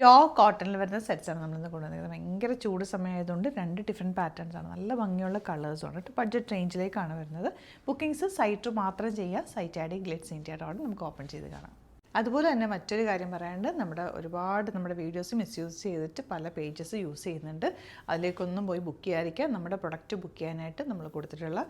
Pure കോട്ടണിൽ വരുന്ന സെറ്റ്സാണ് നമ്മളിന്ന് കൊണ്ടുവന്നിരിക്കുന്നത്. ഭയങ്കര ചൂട് സമയമായതുകൊണ്ട് 2 ഡിഫറെൻറ്റ് പാറ്റേൺസാണ്, നല്ല ഭംഗിയുള്ള കളേഴ്സുമാണ്. ബഡ്ജറ്റ് റേഞ്ചിലേക്കാണ് വരുന്നത്. ബുക്കിംഗ്സ് സൈറ്റ് മാത്രം ചെയ്യുക. സൈറ്റ് ഐ ഡി glitzindia.in നമുക്ക് ഓപ്പൺ ചെയ്ത് കാണാം. അതുപോലെ തന്നെ മറ്റൊരു കാര്യം പറയാനുണ്ട്, നമ്മുടെ വീഡിയോസ് മിസ്യൂസ് ചെയ്തിട്ട് പല പേജസ് യൂസ് ചെയ്യുന്നുണ്ട്. അതിലേക്കൊന്നും പോയി ബുക്ക് ചെയ്യാതിരിക്കുക. നമ്മുടെ പ്രൊഡക്റ്റ് ബുക്ക് ചെയ്യാനായിട്ട് നമ്മൾ കൊടുത്തിട്ടുള്ള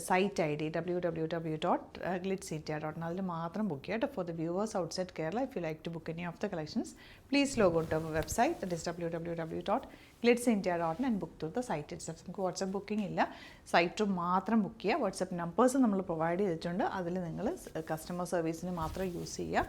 സൈറ്റ് ഐ ഡി www.glitzindia.in അതിൽ മാത്രം ബുക്ക് ചെയ്യുക. For the viewers outside Kerala, if you like to book any of the collections, please log out our website, that is www.glitzindia.in and book through the site itself. നമുക്ക് WhatsApp booking ഇല്ല, site മാത്രം book ചെയ്യുക. WhatsApp numbers നമ്മൾ provide ചെയ്തിട്ടുണ്ട്, അതിൽ നിങ്ങൾ customer സർവീസിന് മാത്രം യൂസ് ചെയ്യുക.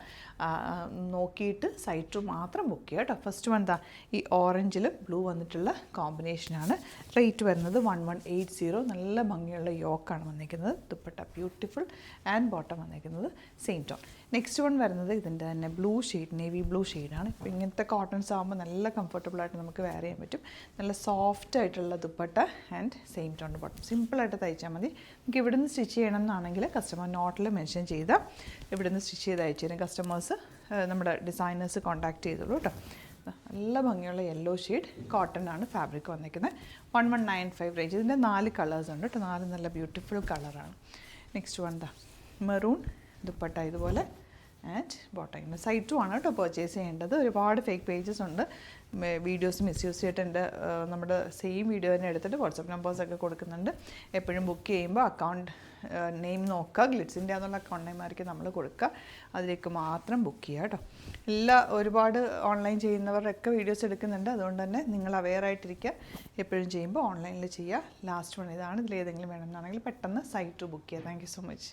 നോക്കിയിട്ട് സൈറ്റ് മാത്രം ബുക്ക് ചെയ്യുക കേട്ടോ. ഫസ്റ്റ് വൺ എന്താ, ഈ ഓറഞ്ചിൽ ബ്ലൂ വന്നിട്ടുള്ള കോമ്പിനേഷനാണ്. റേറ്റ് വരുന്നത് 1180. നല്ല ഭംഗിയുള്ള യോക്കാണ് വന്നിരിക്കുന്നത്. ദുപ്പട്ട ബ്യൂട്ടിഫുൾ ആൻഡ് ബോട്ടം വന്നിരിക്കുന്നത് സെയിം ടോൺ. നെക്സ്റ്റ് വൺ വരുന്നത് ഇതിൻ്റെ തന്നെ ബ്ലൂ ഷെയ്ഡ്, നേവി ബ്ലൂ ഷെയ്ഡാണ്. ഇപ്പോൾ ഇങ്ങനത്തെ കോട്ടൺസ് ആകുമ്പോൾ നല്ല കംഫർട്ടബിളായിട്ട് നമുക്ക് വെയർ ചെയ്യാൻ പറ്റും. നല്ല സോഫ്റ്റ് ആയിട്ടുള്ള dupatta and same tone bottom. സിമ്പിളായിട്ട് തയ്ച്ചാൽ മതി. നമുക്ക് ഇവിടുന്ന് സ്റ്റിച്ച് ചെയ്യണം എന്നാണെങ്കിൽ കസ്റ്റമർ നോട്ടിൽ മെൻഷൻ ചെയ്താൽ ഇവിടുന്ന് സ്റ്റിച്ച് ചെയ്ത് അയച്ചു തരും. കസ്റ്റമേഴ്സ് നമ്മുടെ ഡിസൈനേഴ്സ് കോൺടാക്ട് ചെയ്തോളൂ കേട്ടോ. നല്ല ഭംഗിയുള്ള യെല്ലോ ഷെയ്ഡ് കോട്ടൺ ആണ് ഫാബ്രിക് വന്നിരിക്കുന്നത്. 1195 റേഞ്ച്. ഇതിൻ്റെ 4 കളേഴ്സ് ഉണ്ട് കേട്ടോ. 4 നല്ല ബ്യൂട്ടിഫുൾ കളറാണ്. നെക്സ്റ്റ് വൺ എന്താ, മെറൂൺ ദുപ്പട്ട ഇതുപോലെ ആൻഡ് ബോട്ടം. സൈറ്റും ആണ് കേട്ടോ പർച്ചേസ് ചെയ്യേണ്ടത്. ഒരുപാട് ഫേക്ക് പേജസ് ഉണ്ട്, വീഡിയോസ് മിസ്യൂസ് ചെയ്തിട്ടുണ്ട്. നമ്മുടെ സെയിം വീഡിയോ തന്നെ എടുത്തിട്ട് വാട്സപ്പ് നമ്പേഴ്സൊക്കെ കൊടുക്കുന്നുണ്ട്. എപ്പോഴും ബുക്ക് ചെയ്യുമ്പോൾ അക്കൗണ്ട് നെയിം നോക്കുക, ഗ്ലിറ്റ്സ് ഇന്ത്യ എന്നുള്ള അക്കൗണ്ട് നെയിമായിരിക്കും നമ്മൾ കൊടുക്കുക. അതിലേക്ക് മാത്രം ബുക്ക് ചെയ്യുക കേട്ടോ. ഒരുപാട് ഓൺലൈൻ ചെയ്യുന്നവരൊക്കെ വീഡിയോസ് എടുക്കുന്നുണ്ട്, അതുകൊണ്ട് തന്നെ നിങ്ങൾ അവെയർ ആയിട്ടിരിക്കുക. എപ്പോഴും ചെയ്യുമ്പോൾ ഓൺലൈനിൽ ചെയ്യുക. ലാസ്റ്റ് വൺ ഇതാണ്. ഇതിലേതെങ്കിലും വേണമെന്നാണെങ്കിൽ പെട്ടെന്ന് സൈറ്റ് ബുക്ക് ചെയ്യുക. Thank you so much.